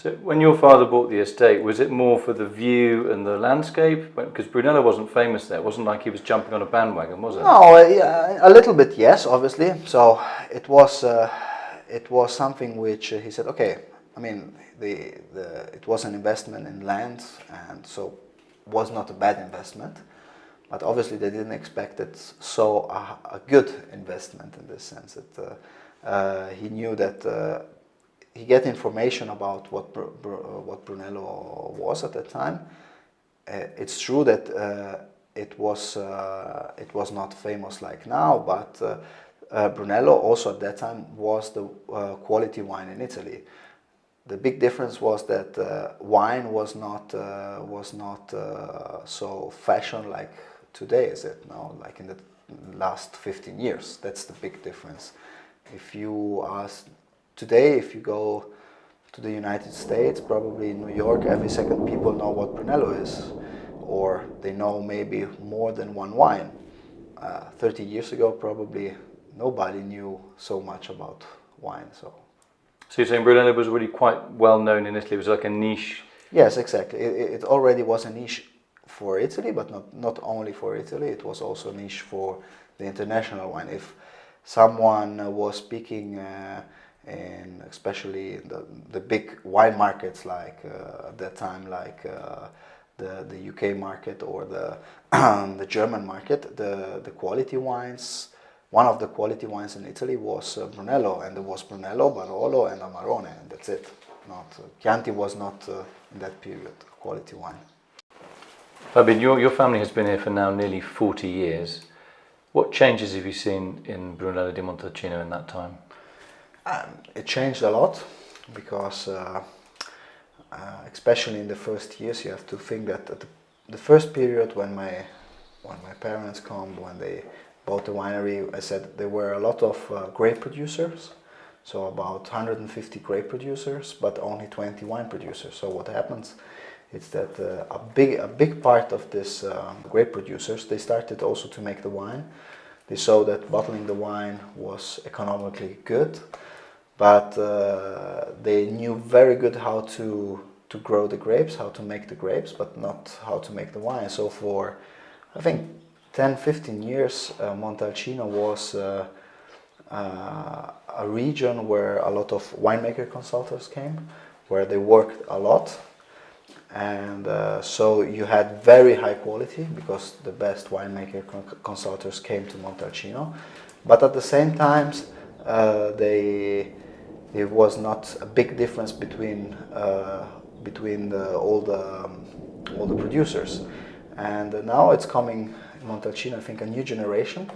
So when your father bought the estate, was it more for the view and the landscape? Because Brunello wasn't famous there. It wasn't like he was jumping on a bandwagon, was it? No, yeah, a little bit, yes, obviously. So it was something which he said, okay, I mean, it was an investment in land, and so was not a bad investment. But obviously they didn't expect it so a good investment in this sense. He knew that he get information about what Brunello was at that time. It's true that it was not famous like now, but Brunello also at that time was the quality wine in Italy. The big difference was that wine was not so fashion like today, is it? No, like in the last 15 years. That's the big difference. If you ask today, if you go to the United States, probably in New York, every second people know what Brunello is, or they know maybe more than one wine. 30 years ago, probably nobody knew so much about wine. So you're saying Brunello was really quite well known in Italy? It was like a niche? Yes, exactly. It already was a niche for Italy, but not only for Italy. It was also a niche for the international wine. If someone was speaking especially in the big wine markets, like at that time, like the UK market or the German market, the quality wines. One of the quality wines in Italy was Brunello, and there was Brunello, Barolo, and Amarone, and that's it. Chianti was not in that period a quality wine. Fabian, your family has been here for now nearly 40 years. What changes have you seen in Brunello di Montalcino in that time? It changed a lot because, especially in the first years, you have to think that the first period when my parents when they bought the winery, I said there were a lot of grape producers, so about 150 grape producers, but only 20 wine producers. So what happens is that a big part of this grape producers, they started also to make the wine. They saw that bottling the wine was economically good, but they knew very good how to grow the grapes, how to make the grapes, but not how to make the wine. So for, I think, 10-15 years, Montalcino was a region where a lot of winemaker consultants came, where they worked a lot, and so you had very high quality because the best winemaker consultants came to Montalcino, but at the same time there was not a big difference between all the producers. And now it's coming in Montalcino, I think, a new generation,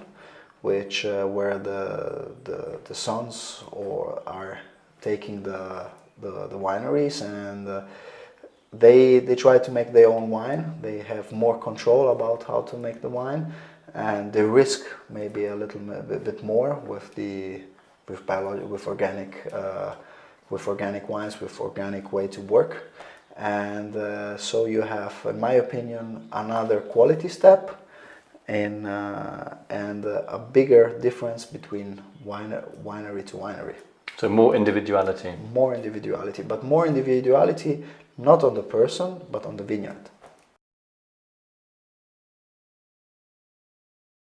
which where the sons are taking the wineries, and they try to make their own wine. They have more control about how to make the wine, and they risk maybe a little bit more with organic wines, with organic way to work. And so you have, in my opinion, another quality step and a bigger difference between winery to winery. So more individuality. More individuality, but more individuality not on the person, but on the vineyard.